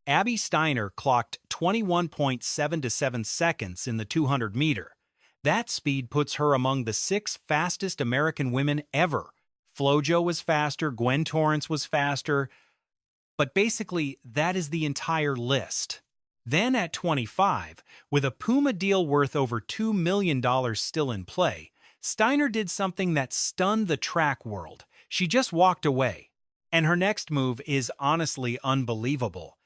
Abby Steiner clocked 21.7 seconds in the 200-meter. That speed puts her among the 6 fastest American women ever. Flojo was faster, Gwen Torrence was faster, but basically that is the entire list. Then at 25, with a Puma deal worth over $2 million still in play, Steiner did something that stunned the track world. She just walked away. And her next move is honestly unbelievable.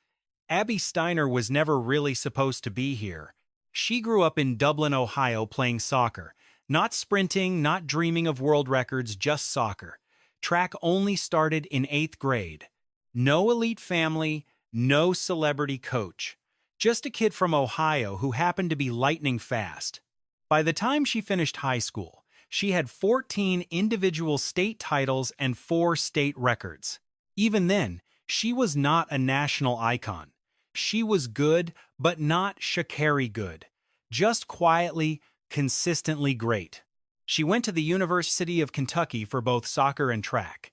Abby Steiner was never really supposed to be here. She grew up in Dublin, Ohio playing soccer. Not sprinting, not dreaming of world records, just soccer. Track only started in 8th grade. No elite family, no celebrity coach. Just a kid from Ohio who happened to be lightning fast. By the time she finished high school, she had 14 individual state titles and 4 state records. Even then, she was not a national icon. She was good, but not Sha'Carri good. Just quietly, consistently great. She went to the University of Kentucky for both soccer and track.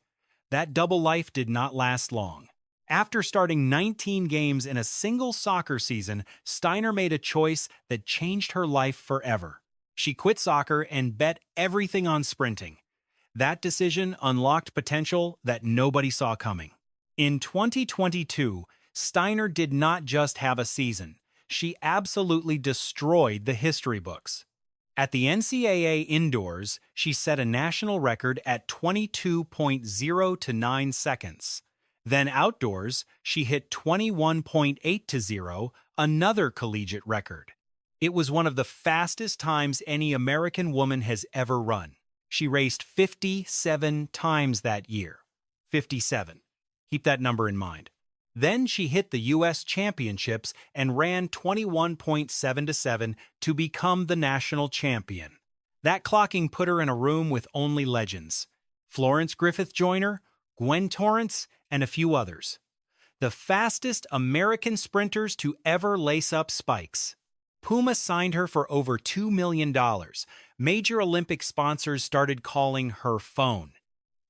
That double life did not last long. After starting 19 games in a single soccer season, Steiner made a choice that changed her life forever. She quit soccer and bet everything on sprinting. That decision unlocked potential that nobody saw coming. In 2022, Steiner did not just have a season. She absolutely destroyed the history books. At the NCAA indoors, she set a national record at 22.029 seconds. Then outdoors, she hit 21.820, another collegiate record. It was one of the fastest times any American woman has ever run. She raced 57 times that year. 57. Keep that number in mind. Then she hit the U.S. Championships and ran 21.7 to become the national champion. That clocking put her in a room with only legends. Florence Griffith Joyner, Gwen Torrence, and a few others. The fastest American sprinters to ever lace up spikes. Puma signed her for over $2 million. Major Olympic sponsors started calling her phone.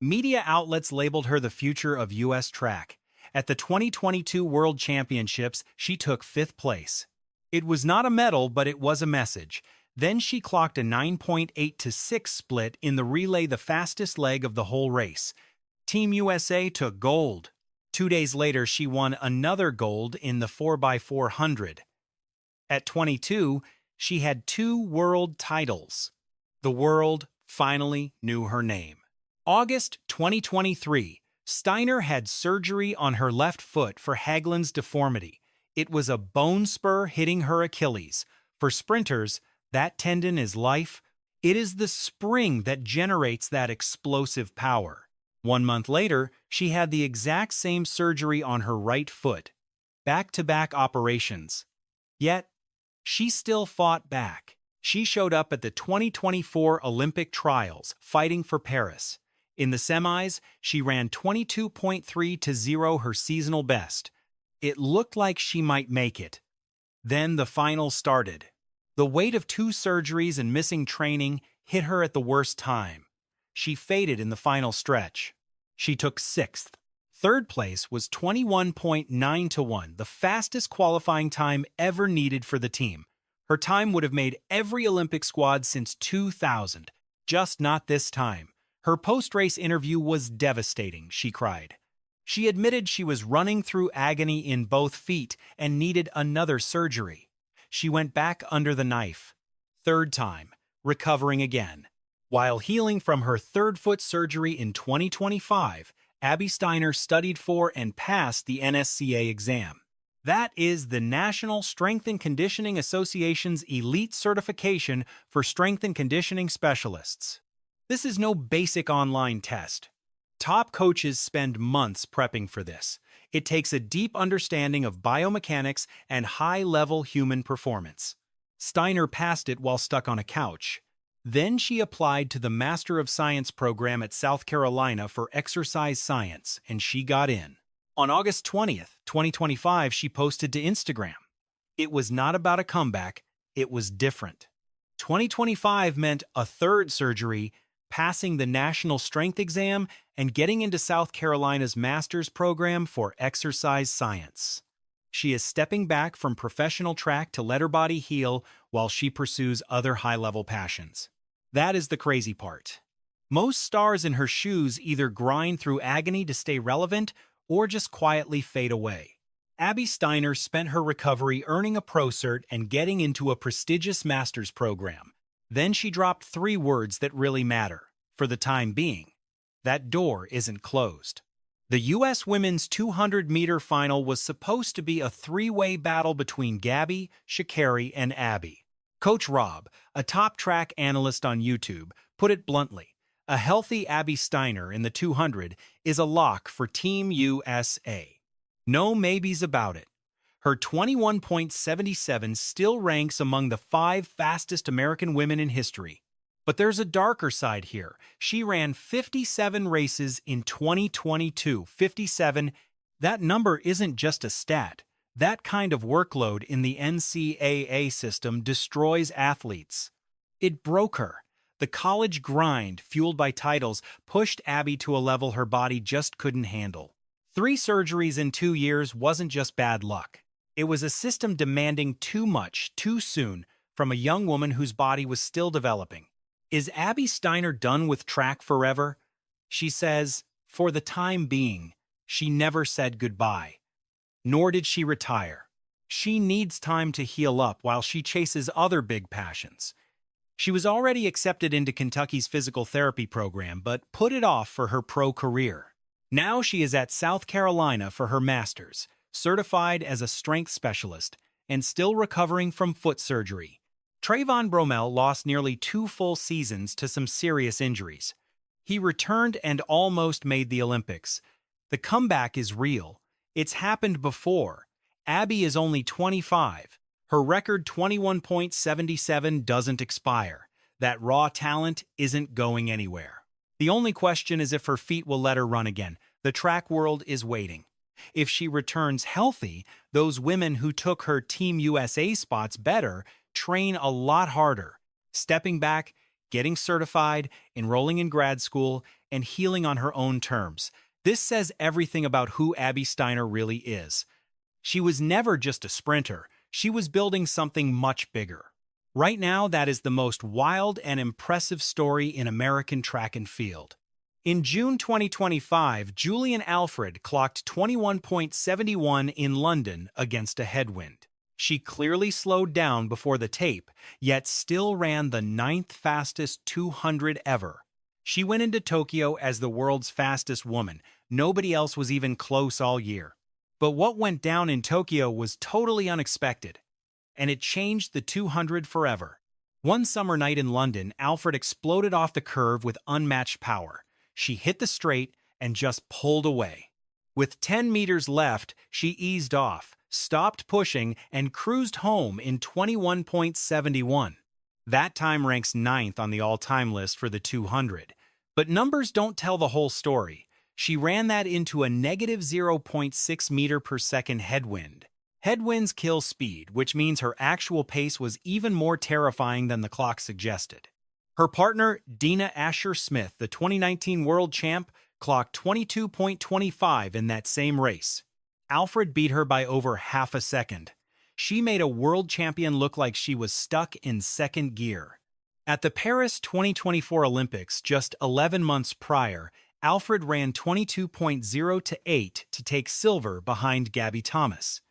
Media outlets labeled her the future of U.S. track. At the 2022 World Championships, she took 5th place. It was not a medal, but it was a message. Then she clocked a 9.8-6 split in the relay, the fastest leg of the whole race. Team USA took gold. 2 days later, she won another gold in the 4x400. At 22, she had 2 world titles. The world finally knew her name. August 2023. Steiner had surgery on her left foot for Haglund's deformity. It was a bone spur hitting her Achilles. For sprinters, that tendon is life. It is the spring that generates that explosive power. 1 month later, she had the exact same surgery on her right foot. Back-to-back operations. Yet, she still fought back. She showed up at the 2024 Olympic trials, fighting for Paris. In the semis, she ran 22.3-0, her seasonal best. It looked like she might make it. Then the final started. The weight of 2 surgeries and missing training hit her at the worst time. She faded in the final stretch. She took 6th. 3rd place was 21.9-1, the fastest qualifying time ever needed for the team. Her time would have made every Olympic squad since 2000, just not this time. Her post-race interview was devastating, she cried. She admitted she was running through agony in both feet and needed another surgery. She went back under the knife. 3rd time, recovering again. While healing from her 3rd foot surgery in 2025, Abby Steiner studied for and passed the NSCA exam. That is the National Strength and Conditioning Association's elite certification for strength and conditioning specialists. This is no basic online test. Top coaches spend months prepping for this. It takes a deep understanding of biomechanics and high-level human performance. Steiner passed it while stuck on a couch. Then she applied to the Master of Science program at South Carolina for exercise science, and she got in. On August 20th, 2025, she posted to Instagram. It was not about a comeback, it was different. 2025 meant a 3rd surgery, passing the national strength exam, and getting into South Carolina's master's program for exercise science. She is stepping back from professional track to let her body heal while she pursues other high-level passions. That is the crazy part. Most stars in her shoes either grind through agony to stay relevant or just quietly fade away. Abby Steiner spent her recovery earning a pro cert and getting into a prestigious master's program. Then she dropped 3 words that really matter, for the time being. That door isn't closed. The U.S. women's 200-meter final was supposed to be a 3-way battle between Gabby, Sha'Carri, and Abby. Coach Rob, a top track analyst on YouTube, put it bluntly: a healthy Abby Steiner in the 200 is a lock for Team USA. No maybes about it. Her 21.77 still ranks among the 5 fastest American women in history. But there's a darker side here. She ran 57 races in 2022. 57. That number isn't just a stat. That kind of workload in the NCAA system destroys athletes. It broke her. The college grind, fueled by titles, pushed Abby to a level her body just couldn't handle. 3 surgeries in 2 years wasn't just bad luck. It was a system demanding too much, too soon, from a young woman whose body was still developing. Is Abby Steiner done with track forever? She says, for the time being. She never said goodbye. Nor did she retire. She needs time to heal up while she chases other big passions. She was already accepted into Kentucky's physical therapy program, but put it off for her pro career. Now she is at South Carolina for her master's, certified as a strength specialist, and still recovering from foot surgery. Trayvon Bromell lost nearly 2 full seasons to some serious injuries. He returned and almost made the Olympics. The comeback is real. It's happened before. Abby is only 25. Her record 21.77 doesn't expire. That raw talent isn't going anywhere. The only question is if her feet will let her run again. The track world is waiting. If she returns healthy, those women who took her Team USA spots better train a lot harder, stepping back, getting certified, enrolling in grad school, and healing on her own terms. This says everything about who Abby Steiner really is. She was never just a sprinter. She was building something much bigger. Right now, that is the most wild and impressive story in American track and field. In June 2025, Julian Alfred clocked 21.71 in London against a headwind. She clearly slowed down before the tape, yet still ran the 9th fastest 200 ever. She went into Tokyo as the world's fastest woman. Nobody else was even close all year. But what went down in Tokyo was totally unexpected, and it changed the 200 forever. One summer night in London, Alfred exploded off the curve with unmatched power. She hit the straight and just pulled away. With 10 meters left, she eased off, stopped pushing, and cruised home in 21.71. That time ranks 9th on the all-time list for the 200. But numbers don't tell the whole story. She ran that into a negative 0.6 meter per second headwind. Headwinds kill speed, which means her actual pace was even more terrifying than the clock suggested. Her partner, Dina Asher-Smith, the 2019 world champ, clocked 22.25 in that same race. Alfred beat her by over half a second. She made a world champion look like she was stuck in second gear. At the Paris 2024 Olympics, just 11 months prior, Alfred ran 22.08 to take silver behind Gabby Thomas.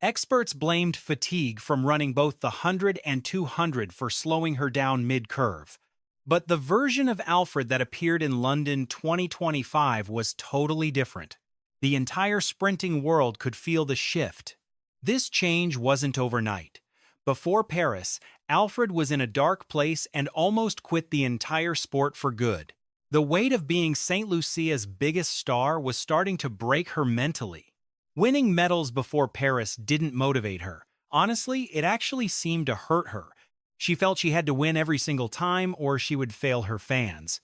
Experts blamed fatigue from running both the 100 and 200 for slowing her down mid-curve. But the version of Alfred that appeared in London 2025 was totally different. The entire sprinting world could feel the shift. This change wasn't overnight. Before Paris, Alfred was in a dark place and almost quit the entire sport for good. The weight of being St. Lucia's biggest star was starting to break her mentally. Winning medals before Paris didn't motivate her. Honestly, it actually seemed to hurt her. She felt she had to win every single time or she would fail her fans.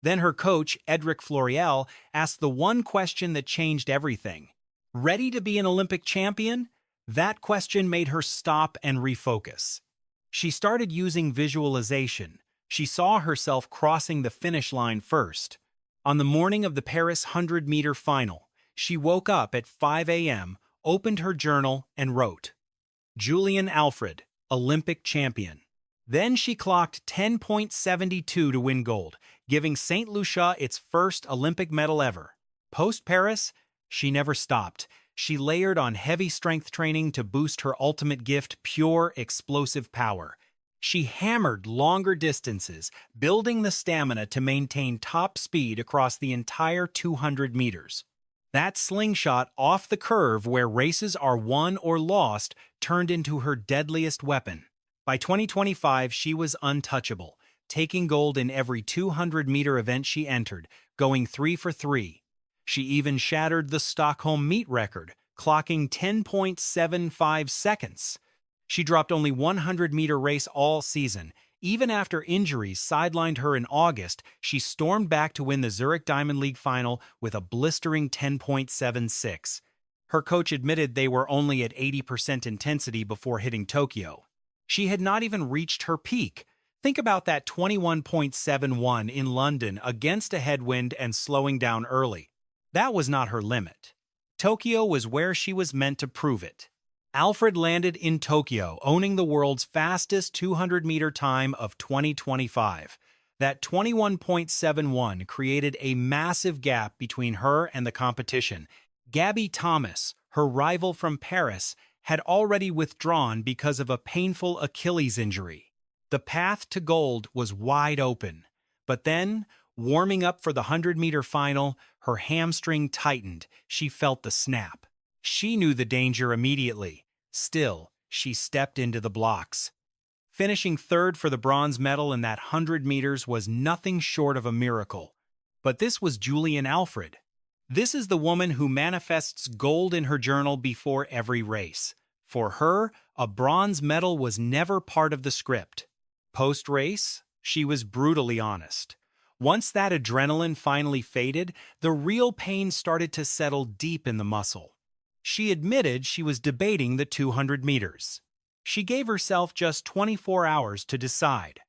Then her coach, Edric Floriel, asked the one question that changed everything. Ready to be an Olympic champion? That question made her stop and refocus. She started using visualization. She saw herself crossing the finish line first. On the morning of the Paris 100-meter final, she woke up at 5 a.m., opened her journal and wrote, "Julian Alfred, Olympic champion." Then she clocked 10.72 to win gold, giving St. Lucia its first Olympic medal ever. Post-Paris, she never stopped. She layered on heavy strength training to boost her ultimate gift, pure explosive power. She hammered longer distances, building the stamina to maintain top speed across the entire 200 meters. That slingshot off the curve where races are won or lost turned into her deadliest weapon. By 2025, she was untouchable, taking gold in every 200-meter event she entered, going 3 for 3. She even shattered the Stockholm meet record, clocking 10.75 seconds. She dropped only 100-meter race all season. Even after injuries sidelined her in August, she stormed back to win the Zurich Diamond League final with a blistering 10.76. Her coach admitted they were only at 80% intensity before hitting Tokyo. She had not even reached her peak. Think about that 21.71 in London against a headwind and slowing down early. That was not her limit. Tokyo was where she was meant to prove it. Alfred landed in Tokyo, owning the world's fastest 200-meter time of 2025. That 21.71 created a massive gap between her and the competition. Gabby Thomas, her rival from Paris, had already withdrawn because of a painful Achilles injury. The path to gold was wide open. But then, warming up for the 100-meter final, her hamstring tightened. She felt the snap. She knew the danger immediately. Still, she stepped into the blocks. Finishing third for the bronze medal in that 100 meters was nothing short of a miracle. But this was Julian Alfred. This is the woman who manifests gold in her journal before every race. For her, a bronze medal was never part of the script. Post-race, she was brutally honest. Once that adrenaline finally faded, the real pain started to settle deep in the muscle. She admitted she was debating the 200 meters. She gave herself just 24 hours to decide.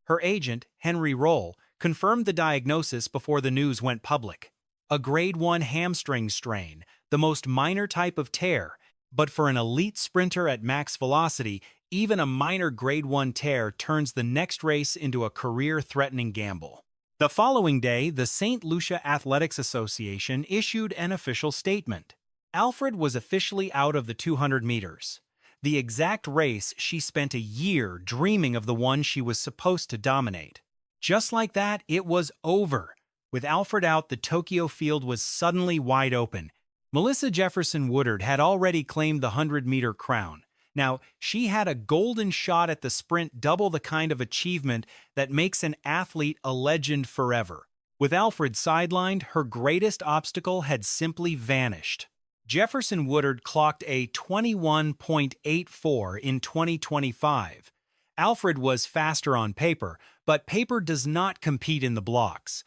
Her agent, Henry Roll, confirmed the diagnosis before the news went public. A grade 1 hamstring strain, the most minor type of tear, but for an elite sprinter at max velocity, even a minor grade 1 tear turns the next race into a career-threatening gamble. The following day, the St. Lucia Athletics Association issued an official statement. Alfred was officially out of the 200 meters. The exact race she spent a year dreaming of, the one she was supposed to dominate. Just like that, it was over. With Alfred out, the Tokyo field was suddenly wide open. Melissa Jefferson Woodard had already claimed the 100-meter crown. Now, she had a golden shot at the sprint, double the kind of achievement that makes an athlete a legend forever. With Alfred sidelined, her greatest obstacle had simply vanished. Jefferson Woodard clocked a 21.84 in 2025. Alfred was faster on paper, but paper does not compete in the blocks.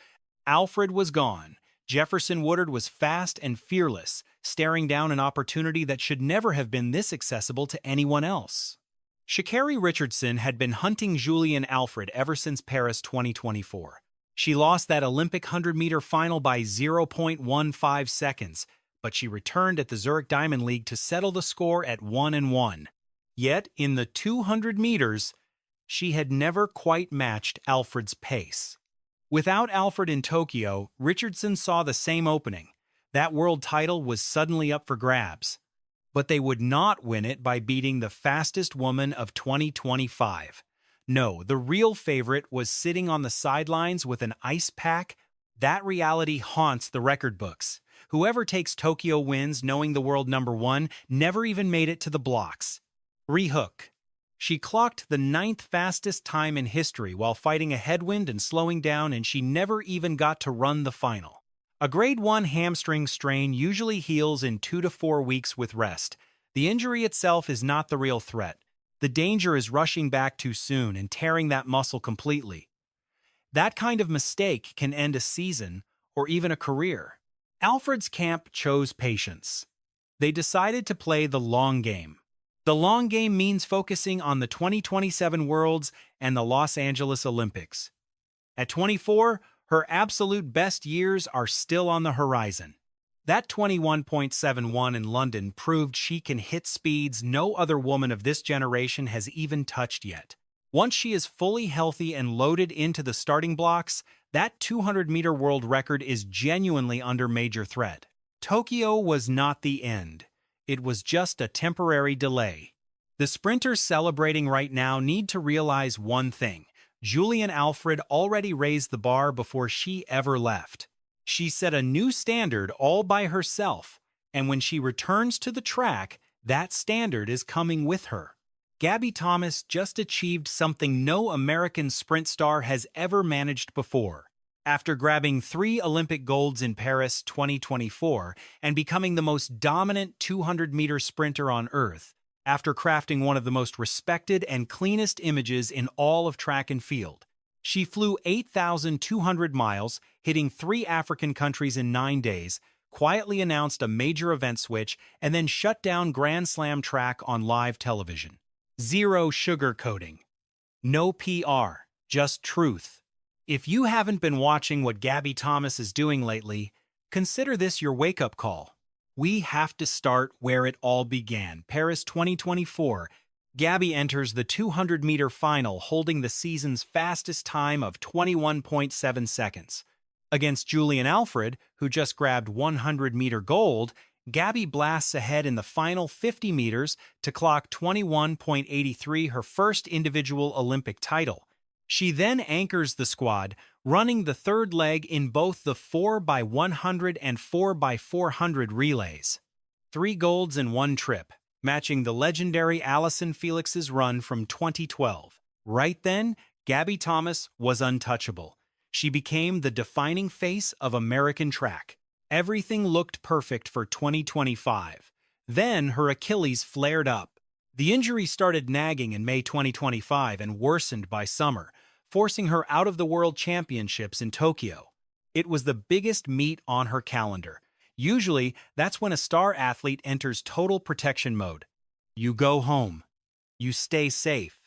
Alfred was gone. Jefferson Woodard was fast and fearless, staring down an opportunity that should never have been this accessible to anyone else. Sha'Carri Richardson had been hunting Julian Alfred ever since Paris 2024. She lost that Olympic 100-meter final by 0.15 seconds, but she returned at the Zurich Diamond League to settle the score at 1-1. Yet, in the 200 meters, she had never quite matched Alfred's pace. Without Alfred in Tokyo, Richardson saw the same opening. That world title was suddenly up for grabs. But they would not win it by beating the fastest woman of 2025. No, the real favorite was sitting on the sidelines with an ice pack. That reality haunts the record books. Whoever takes Tokyo wins, knowing the world #1, never even made it to the blocks. Rehook. She clocked the 9th fastest time in history while fighting a headwind and slowing down, and she never even got to run the final. A grade 1 hamstring strain usually heals in 2 to 4 weeks with rest. The injury itself is not the real threat. The danger is rushing back too soon and tearing that muscle completely. That kind of mistake can end a season or even a career. Alfred's camp chose patience. They decided to play the long game. The long game means focusing on the 2027 Worlds and the Los Angeles Olympics. At 24, her absolute best years are still on the horizon. That 21.71 in London proved she can hit speeds no other woman of this generation has even touched yet. Once she is fully healthy and loaded into the starting blocks, that 200-meter world record is genuinely under major threat. Tokyo was not the end. It was just a temporary delay. The sprinters celebrating right now need to realize one thing. Julian Alfred already raised the bar before she ever left. She set a new standard all by herself, and when she returns to the track, that standard is coming with her. Gabby Thomas just achieved something no American sprint star has ever managed before. After grabbing 3 Olympic golds in Paris 2024 and becoming the most dominant 200-meter sprinter on Earth, after crafting one of the most respected and cleanest images in all of track and field, she flew 8,200 miles, hitting 3 African countries in 9 days, quietly announced a major event switch, and then shut down Grand Slam track on live television. Zero sugarcoating. No PR, just truth. If you haven't been watching what Gabby Thomas is doing lately, consider this your wake-up call. We have to start where it all began. Paris 2024. Gabby enters the 200-meter final holding the season's fastest time of 21.7 seconds. Against Julian Alfred, who just grabbed 100-meter gold, Gabby blasts ahead in the final 50 meters to clock 21.83, her first individual Olympic title. She then anchors the squad, running the third leg in both the 4x100 and 4x400 relays. 3 golds in one trip, matching the legendary Allyson Felix's run from 2012. Right then, Gabby Thomas was untouchable. She became the defining face of American track. Everything looked perfect for 2025. Then her Achilles flared up. The injury started nagging in May 2025 and worsened by summer, forcing her out of the World Championships in Tokyo. It was the biggest meet on her calendar. Usually, that's when a star athlete enters total protection mode. You go home. You stay safe.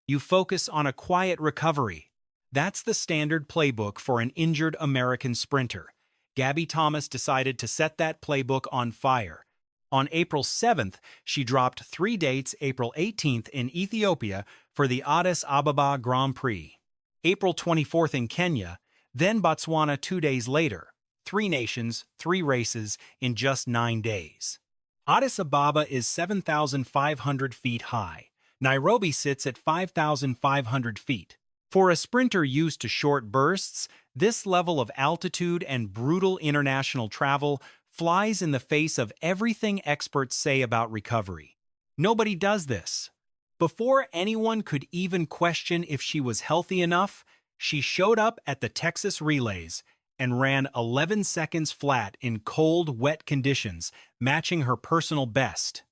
You focus on a quiet recovery. That's the standard playbook for an injured American sprinter. Gabby Thomas decided to set that playbook on fire. On April 7th, she dropped 3 dates, April 18th in Ethiopia for the Addis Ababa Grand Prix, April 24th in Kenya, then Botswana 2 days later. 3 nations, 3 races in just 9 days. Addis Ababa is 7,500 feet high. Nairobi sits at 5,500 feet. For a sprinter used to short bursts, this level of altitude and brutal international travel flies in the face of everything experts say about recovery. Nobody does this. Before anyone could even question if she was healthy enough, she showed up at the Texas Relays and ran 11 seconds flat in cold, wet conditions, matching her personal best.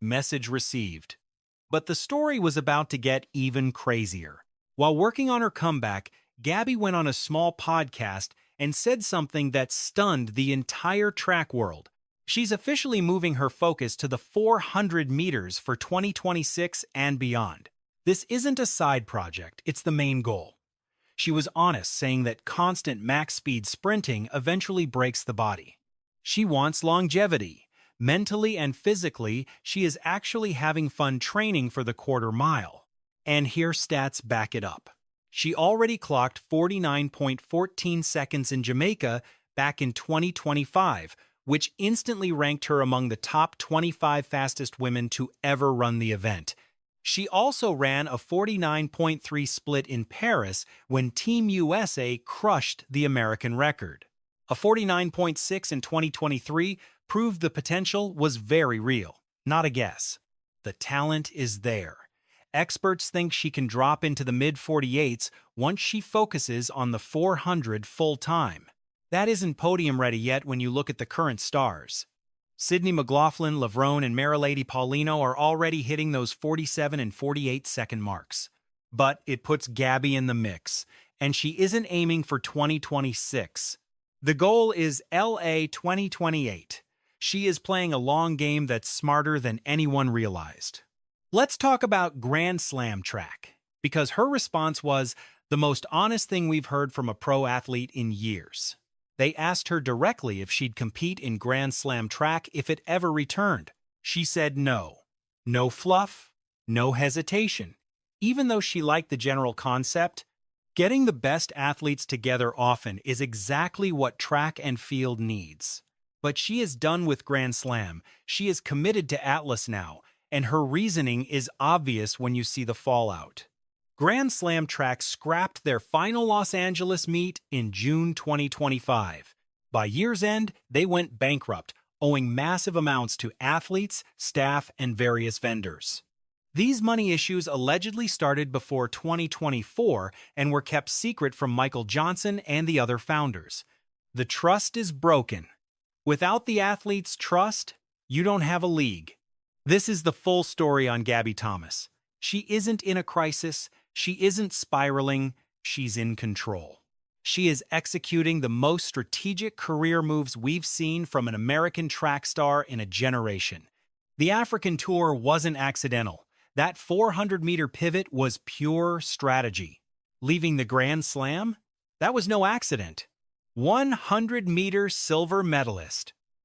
Message received. But the story was about to get even crazier. While working on her comeback, Gabby went on a small podcast and said something that stunned the entire track world. She's officially moving her focus to the 400 meters for 2026 and beyond. This isn't a side project, it's the main goal. She was honest, saying that constant max speed sprinting eventually breaks the body. She wants longevity. Mentally and physically, she is actually having fun training for the quarter mile. And here stats back it up. She already clocked 49.14 seconds in Jamaica back in 2025, which instantly ranked her among the top 25 fastest women to ever run the event. She also ran a 49.3 split in Paris when Team USA crushed the American record. A 49.6 in 2023 proved the potential was very real, not a guess. The talent is there. Experts think she can drop into the mid-48s once she focuses on the 400 full-time. That isn't podium ready yet when you look at the current stars. Sydney McLaughlin, Lavrone, and Marilady Paulino are already hitting those 47 and 48-second marks. But it puts Gabby in the mix, and she isn't aiming for 2026. The goal is LA 2028. She is playing a long game that's smarter than anyone realized. Let's talk about Grand Slam track, because her response was the most honest thing we've heard from a pro athlete in years. They asked her directly if she'd compete in Grand Slam track if it ever returned. She said no. No fluff, no hesitation. Even though she liked the general concept, getting the best athletes together often is exactly what track and field needs. But she is done with Grand Slam. She is committed to Atlas now, and her reasoning is obvious when you see the fallout. Grand Slam track scrapped their final Los Angeles meet in June 2025. By year's end, they went bankrupt, owing massive amounts to athletes, staff, and various vendors. These money issues allegedly started before 2024 and were kept secret from Michael Johnson and the other founders. The trust is broken. Without the athletes' trust, you don't have a league. This is the full story on Gabby Thomas. She isn't in a crisis, she isn't spiraling, she's in control. She is executing the most strategic career moves we've seen from an American track star in a generation. The African tour wasn't accidental. That 400-meter pivot was pure strategy. Leaving the Grand Slam? That was no accident. 100-meter silver medalist.